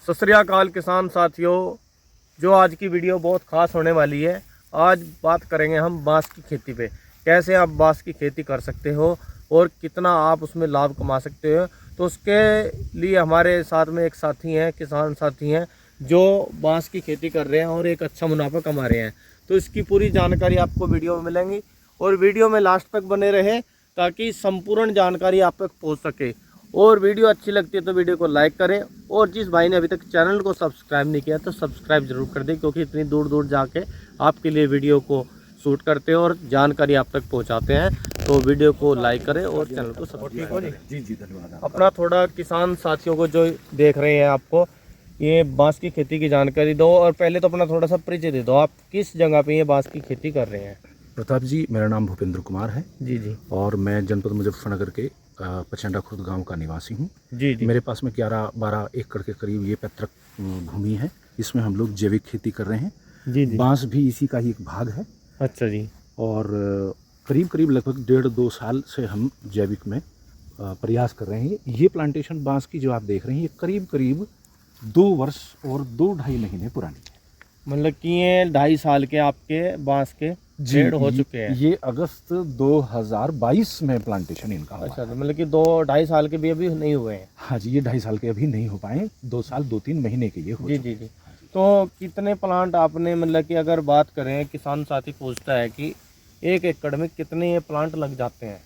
सत श्री अकाल किसान साथियों, जो आज की वीडियो बहुत ख़ास होने वाली है। आज बात करेंगे हम बांस की खेती पे, कैसे आप बांस की खेती कर सकते हो और कितना आप उसमें लाभ कमा सकते हो। तो उसके लिए हमारे साथ में एक साथी हैं, किसान साथी हैं, जो बांस की खेती कर रहे हैं और एक अच्छा मुनाफा कमा रहे हैं। तो इसकी पूरी जानकारी आपको वीडियो में मिलेंगी और वीडियो में लास्ट तक बने रहे ताकि संपूर्ण जानकारी आप तक पहुँच सके। और वीडियो अच्छी लगती है तो वीडियो को लाइक करें, और जिस भाई ने अभी तक चैनल को सब्सक्राइब नहीं किया तो सब्सक्राइब जरूर कर दें, क्योंकि इतनी दूर दूर जाके आपके लिए वीडियो को शूट करते हैं और जानकारी आप तक पहुंचाते हैं। तो वीडियो को लाइक करें और चैनल को सब्सक्राइब करें। जी धन्यवाद। अपना थोड़ा किसान साथियों को जो देख रहे हैं, आपको ये बांस की खेती की जानकारी दो, और पहले तो अपना थोड़ा सा परिचय दे दो। आप किस जगह पे ये बांस की खेती कर रहे हैं? प्रताप जी, मेरा नाम भूपेंद्र कुमार है। जी और मैं जनपद मुजफ्फरनगर के पचंडा खुर्द गांव का निवासी हूँ। जी। मेरे पास में 11-12 एकड़ के करीब ये पैतृक भूमि है। इसमें हम लोग जैविक खेती कर रहे हैं। जी। बांस भी इसी का ही एक भाग है। अच्छा जी। और करीब करीब लगभग 1.5-2 साल से हम जैविक में प्रयास कर रहे हैं। ये प्लांटेशन बांस की जो आप देख रहे हैं, ये करीब करीब 2 वर्ष और 2-2.5 महीने पुरानी है। मतलब कि ये 2.5 साल के आपके बांस के पेड़ हो चुके हैं। ये अगस्त 2022 में प्लांटेशन इनका हुआ। अच्छा, तो मतलब कि 2-2.5 साल के भी अभी नहीं हुए हैं। हाँ जी, ये 2.5 साल के अभी नहीं हो पाए, 2 साल 2-3 महीने के ये हो जी। तो कितने प्लांट आपने, मतलब कि अगर बात करें, किसान साथी पूछता है कि 1 एकड़ में कितने ये प्लांट लग जाते हैं?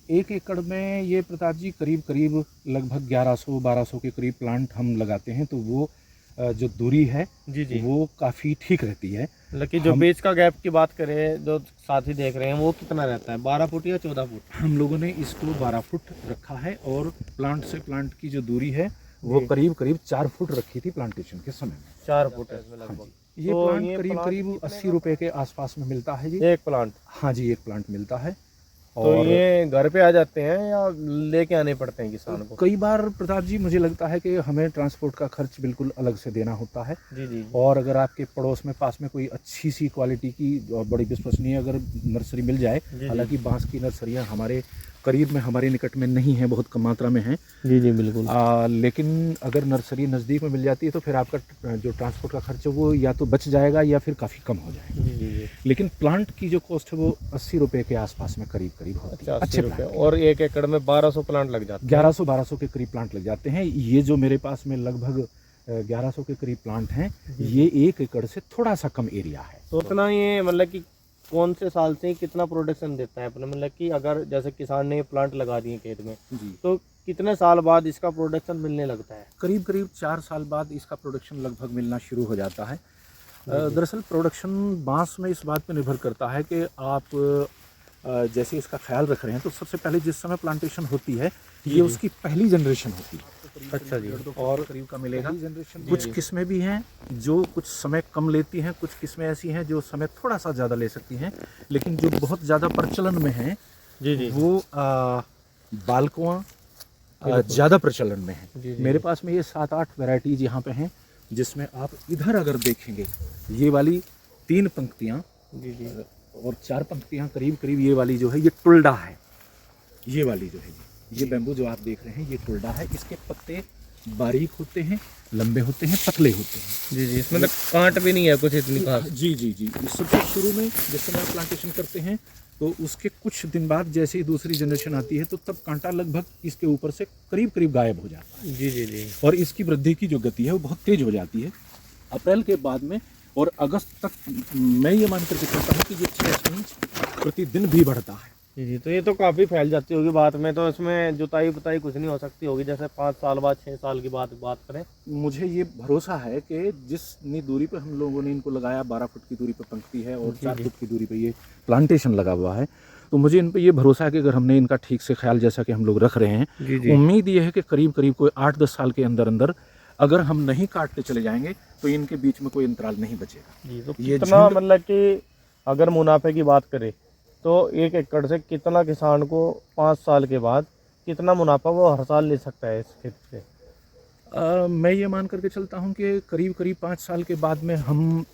1 एकड़ में ये प्रताप जी करीब करीब लगभग 1100-1200 के करीब प्लांट हम लगाते हैं। तो वो जो दूरी है जी वो काफ़ी ठीक रहती है। मतलब कि जो बीच का गैप की बात करें, जो साथी देख रहे हैं, वो कितना रहता है? 12 फुट या 14 फुट? हम लोगों ने इसको 12 फुट रखा है, और प्लांट से प्लांट की जो दूरी है वो करीब करीब 4 फुट रखी थी प्लांटेशन के समय में। 4 फुट है इसमें लगभग। ये तो प्लांट ये करीब करीब 80 रुपए के आसपास में मिलता है जी, एक प्लांट। हाँ जी, एक प्लांट मिलता है। तो ये घर पे आ जाते हैं या लेके आने पड़ते हैं किसान को? कई बार प्रताप जी मुझे लगता है कि हमें ट्रांसपोर्ट का खर्च बिल्कुल अलग से देना होता है। जी। और अगर आपके पड़ोस में पास में कोई अच्छी सी क्वालिटी की और बड़ी विश्वसनीय अगर नर्सरी मिल जाए, हालांकि बांस की नर्सरियां हमारे करीब में, हमारे निकट में नहीं है, बहुत कम मात्रा में है। जी बिल्कुल। लेकिन अगर नर्सरी नज़दीक में मिल जाती है तो फिर आपका जो ट्रांसपोर्ट का खर्च है वो या तो बच जाएगा या फिर काफ़ी कम हो जाएगा। जी। लेकिन प्लांट की जो कॉस्ट है वो 80 रुपये के आसपास में करीब करीब होती है। अच्छे रुपये। और 1 एकड़ में 1200 प्लांट लग जाते हैं। 1100-1200 के करीब प्लांट लग जाते हैं। ये जो मेरे पास में लगभग 1100 के करीब प्लांट हैं, ये 1 एकड़ से थोड़ा सा कम एरिया है। तो उतना ये, मतलब कि कौन से साल से कितना प्रोडक्शन देता है अपने, मतलब कि अगर जैसे किसान ने प्लांट लगा दिए खेत में जी, तो कितने साल बाद इसका प्रोडक्शन मिलने लगता है? करीब करीब 4 साल बाद इसका प्रोडक्शन लगभग मिलना शुरू हो जाता है। दरअसल प्रोडक्शन बांस में इस बात पर निर्भर करता है कि आप जैसे इसका ख्याल रख रहे हैं। तो सबसे पहले जिस समय प्लांटेशन होती है, ये उसकी पहली जनरेशन होती है। अच्छा जी। और करीब का मिलेगा। कुछ किस्में भी हैं जो कुछ समय कम लेती हैं, कुछ किस्में ऐसी हैं जो समय थोड़ा सा ज़्यादा ले सकती हैं। लेकिन जो बहुत ज़्यादा प्रचलन में हैं जी वो बालकुआं ज़्यादा प्रचलन में है। मेरे पास में ये 7-8 वैरायटीज यहाँ पे हैं, जिसमें आप इधर अगर देखेंगे, ये वाली 3 पंक्तियाँ जी और 4 पंक्तियाँ करीब करीब, ये वाली जो है ये टुल्डा है। ये वाली जो है ये बैम्बू जो आप देख रहे हैं ये टुल्डा है। इसके पत्ते बारीक होते हैं, लंबे होते हैं, पतले होते हैं। जी। इसमें तो कांट भी नहीं है कुछ इतनी खास। जी। सबसे शुरू में जब समय आप प्लांटेशन करते हैं तो उसके कुछ दिन बाद जैसे ही दूसरी जनरेशन आती है तो तब कांटा लगभग इसके ऊपर से करीब करीब गायब हो जाता है। जी। और इसकी वृद्धि की जो गति है वो बहुत तेज हो जाती है। अप्रैल के बाद में और अगस्त तक मैं ये मान करके चलता हूँ कि ये 6 इंच प्रतिदिन भी बढ़ता है। जी। तो ये तो काफ़ी फैल जाती होगी बात में, तो इसमें जुताई पुताई कुछ नहीं हो सकती होगी, जैसे 5 साल बाद 6 साल की बात करें? मुझे ये भरोसा है कि जितनी दूरी पर हम लोगों ने इनको लगाया, 12 फुट की दूरी पर पंक्ति है और 4 फुट की दूरी पर ये प्लांटेशन लगा हुआ है, तो मुझे इन पर ये भरोसा है कि अगर हमने इनका ठीक से ख्याल जैसा कि हम लोग रख रहे हैं, उम्मीद ये है कि करीब करीब कोई 8-10 साल के अंदर अंदर अगर हम नहीं काटते चले जाएंगे तो इनके बीच में कोई अंतराल नहीं बचेगा। जी। तो कितना, मतलब कि अगर मुनाफे की बात करें तो 1 एकड़ से कितना किसान को 5 साल के बाद कितना मुनाफा वो हर साल ले सकता है इस खेत से? मैं ये मान करके चलता हूँ कि करीब करीब 5 साल के बाद में हम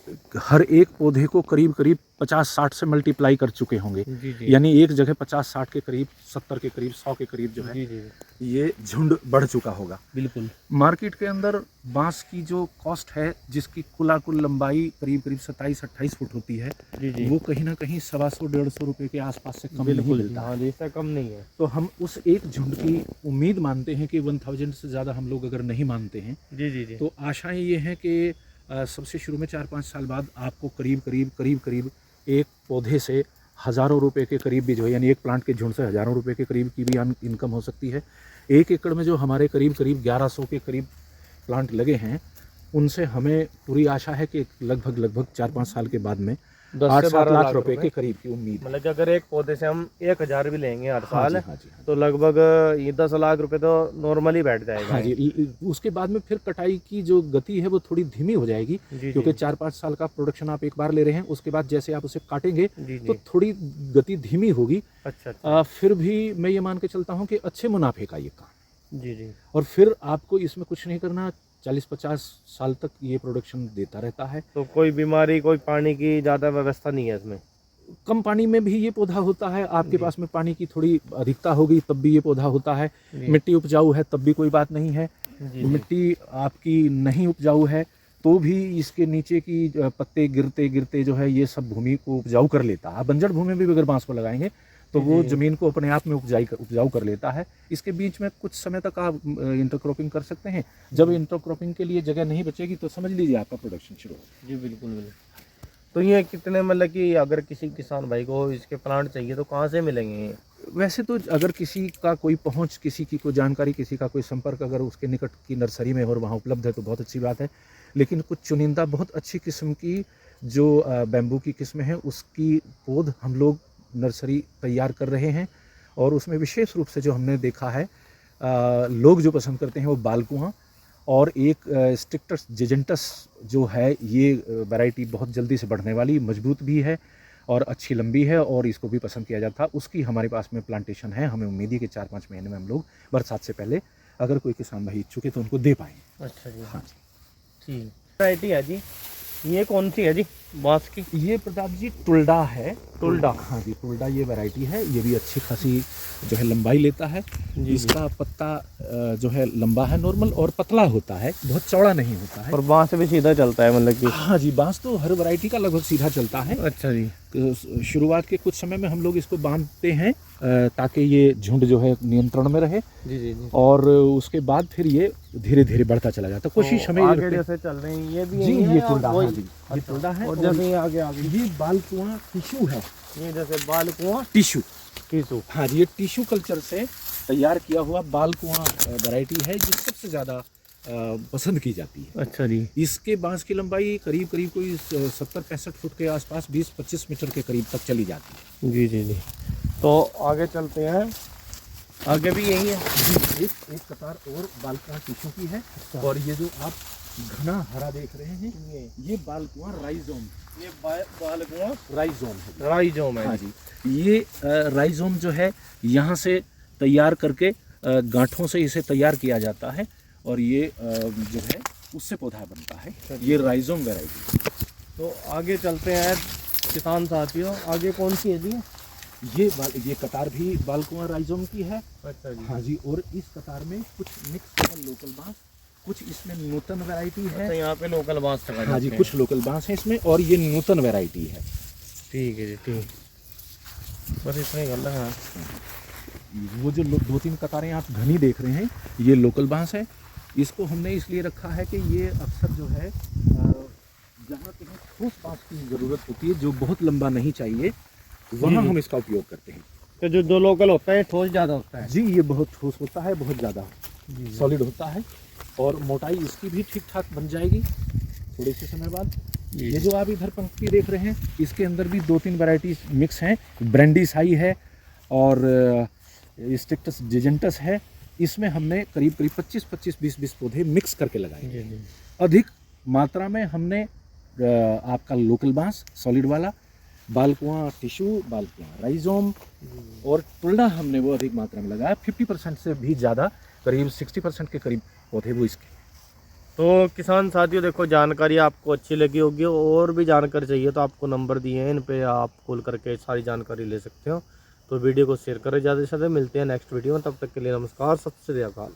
हर एक पौधे को करीब करीब 50-60 से मल्टीप्लाई कर चुके होंगे। जी जी यानी एक जगह 50-60 के करीब, 70 के करीब, 100 के करीब जो है जी जी ये झुंड बढ़ चुका होगा। बिल्कुल। मार्केट के अंदर बांस की जो कॉस्ट है, जिसकी कुल लंबाई करीब करीब 27-28 फुट होती है, जी जी वो कहीं ना कहीं 125-150 रुपये के आसपास से कम नहीं बिल्कुल। मिलता। हाँ जी, इससे कम नहीं है। तो हम उस एक झुंड की उम्मीद मानते हैं कि 1000 से ज़्यादा हम लोग अगर नहीं मानते हैं जी जी जी तो आशाएं ये हैं कि सबसे शुरू में 4-5 साल बाद आपको करीब एक पौधे से हज़ारों रुपए के करीब भी जो है, यानी एक प्लांट के झुंड से हज़ारों रुपए के करीब की भी इनकम हो सकती है। 1 एकड़ में जो हमारे करीब 1100 के करीब प्लांट लगे हैं, उनसे हमें पूरी आशा है कि लगभग 4-5 साल के बाद में 10 से 8-7 12 लाख रुपए के करीब की उम्मीद है। मतलब कि अगर एक पौधे से हम 1000 भी लेंगे हर हाँ साल, जी, हाँ जी, हाँ तो लगभग ये 10 लाख रुपए तो नॉर्मली बैठ जाएगा। हाँ जी। उसके बाद में फिर कटाई की जो गति है वो थोड़ी धीमी हो जाएगी, जी क्योंकि जी 4-5 साल का प्रोडक्शन आप एक बार ले रहे हैं, उसके बाद जैसे आप उसे काटेंगे जी तो जी थोड़ी गति धीमी होगी। अच्छा अच्छा फिर भी मैं ये मान के चलता हूँ कि अच्छे मुनाफे का ये काम, जी जी और फिर आपको इसमें कुछ नहीं करना, 40-50 साल तक ये प्रोडक्शन देता रहता है। तो कोई बीमारी, कोई पानी की ज़्यादा व्यवस्था नहीं है इसमें। कम पानी में भी ये पौधा होता है, आपके जी। पास में पानी की थोड़ी अधिकता होगी तब भी ये पौधा होता है, जी मिट्टी उपजाऊ है तब भी कोई बात नहीं है, जी जी मिट्टी आपकी नहीं उपजाऊ है तो भी इसके नीचे की पत्ते गिरते गिरते जो है ये सब भूमि को उपजाऊ कर लेता है। आप बंजर भूमि में भी अगर बांस को लगाएंगे तो वो जी। ज़मीन को अपने आप में उपजाऊ कर लेता है। इसके बीच में कुछ समय तक आप इंटरक्रॉपिंग कर सकते हैं। जब इंटरक्रॉपिंग के लिए जगह नहीं बचेगी तो समझ लीजिए आपका प्रोडक्शन शुरू हो। जी बिल्कुल बिल्कुल। तो ये कितने, मतलब कि अगर किसी किसान भाई को इसके प्लांट चाहिए तो कहाँ से मिलेंगे ये? वैसे तो अगर किसी का कोई पहुंच, किसी की कोई जानकारी, किसी का कोई संपर्क अगर उसके निकट की नर्सरी में और वहाँ उपलब्ध है तो बहुत अच्छी बात है। लेकिन कुछ चुनिंदा बहुत अच्छी किस्म की जो बैम्बू की किस्में हैं उसकी पौध हम लोग नर्सरी तैयार कर रहे हैं, और उसमें विशेष रूप से जो हमने देखा है लोग जो पसंद करते हैं वो बालकुआं और एक स्ट्रिक्टस जेजेंटस जो है, ये वैरायटी बहुत जल्दी से बढ़ने वाली, मजबूत भी है और अच्छी लंबी है और इसको भी पसंद किया जाता। उसकी हमारे पास में प्लांटेशन है। हमें उम्मीद है कि 4-5 महीने में हम लोग बरसात से पहले अगर कोई किसान भाई इच्छुक है तो उनको दे पाएंगे। अच्छा जी, हाँ जी। ठीक वैरायटी है जी। ये कौन सी है जी बांस की? ये प्रताप जी टुल्डा है। टुल्डा। हाँ जी, टुल्डा ये वैरायटी है। ये भी अच्छी खासी जो है लंबाई लेता है। जी इसका पत्ता जो है लंबा है नॉर्मल और पतला होता है, बहुत चौड़ा नहीं होता है। और बांस से भी सीधा चलता है, मतलब कि? हाँ जी, बांस तो हर वैरायटी का लगभग सीधा चलता है। अच्छा जी। शुरुआत के कुछ समय में हम लोग इसको बांधते हैं ताकि ये झुंड जो है नियंत्रण में रहे, जी जी जी। और उसके बाद फिर ये धीरे धीरे बढ़ता चला जाता है। कोशिश हमें ये आगे रखते हैं। जैसे चल रहे हैं ये भी जी, यही है ये और टुल्डा, हाँ वही? जी, ये टुल्डा है। और जैसे ये आगे ये बालकुआं टिश्यू है। ये जैसे बाल कुआं टिश्यू, टिश्यू। हाँ जी, ये टिश्यू कल्चर से तैयार किया हुआ बालकुआं वैरायटी है जो सबसे ज़्यादा पसंद की जाती है। अच्छा जी। इसके बांस की लंबाई करीब कोई 70-65 फुट के आसपास, 20-25 मीटर के करीब तक चली जाती है। जी जी जी। तो आगे चलते हैं, आगे भी यही है। जी, एक कतार और बालकुआं टिश्यू की है। और ये जो आप घना हरा देख रहे हैं ये बालकुआं राइजोम, ये बाल कुआं राइजोम है। राइजोम है। हाँ जी, ये राइजोम जो है यहाँ से तैयार करके गांठों से इसे तैयार किया जाता है और ये जो है उससे पौधा बनता है। ये राइजोम वैरायटी। तो आगे चलते हैं किसान साथियों, आगे कौन सी है जी? ये कतार भी बालकुआं राइजोम की है। अच्छा जी। हाँ जी, और इस कतार में कुछ मिक्स है लोकल बांस, कुछ इसमें नूतन वैरायटी है। अच्छा, यहाँ पे लोकल बांस लगा हाँ जी, जाते हैं। कुछ लोकल बांस है इसमें और ये नूतन वैरायटी है। ठीक है जी, ठीक। बस इतना ही गल है। वो जो 2-3 कतारें आप घनी देख रहे हैं ये लोकल बांस है। इसको हमने इसलिए रखा है कि ये अक्सर जो है जहाँ कहीं ठोस बांस की ज़रूरत होती है जो बहुत लंबा नहीं चाहिए, वहाँ हम इसका उपयोग करते हैं। तो जो लोकल होता है ठोस ज़्यादा होता है? जी, ये बहुत ठोस होता है, बहुत ज़्यादा सॉलिड होता है और मोटाई इसकी भी ठीक ठाक बन जाएगी थोड़े से समय बाद। ये जो आप इधर पंक्ति देख रहे हैं इसके अंदर भी 2-3 वैरायटी मिक्स हैं। ब्रांडी साई है और स्ट्रिक्टस जेजेंटस है। इसमें हमने करीब 25-25, 20-20 पौधे मिक्स करके लगाए। अधिक मात्रा में हमने आपका लोकल बांस सॉलिड वाला, बालकुआं टिश्यू, बालकुआं राइजोम और टुल्डा हमने वो अधिक मात्रा में लगाया। 50% से भी ज़्यादा, करीब 60% के करीब पौधे वो इसके। तो किसान साथियों देखो, जानकारी आपको अच्छी लगी होगी, और भी जानकारी चाहिए तो आपको नंबर दिए हैं, इन पे आप कॉल करके सारी जानकारी ले सकते हो। तो वीडियो को शेयर करें ज़्यादा से ज़्यादा। मिलते हैं नेक्स्ट वीडियो में, तब तक के लिए नमस्कार, सत श्री अकाल।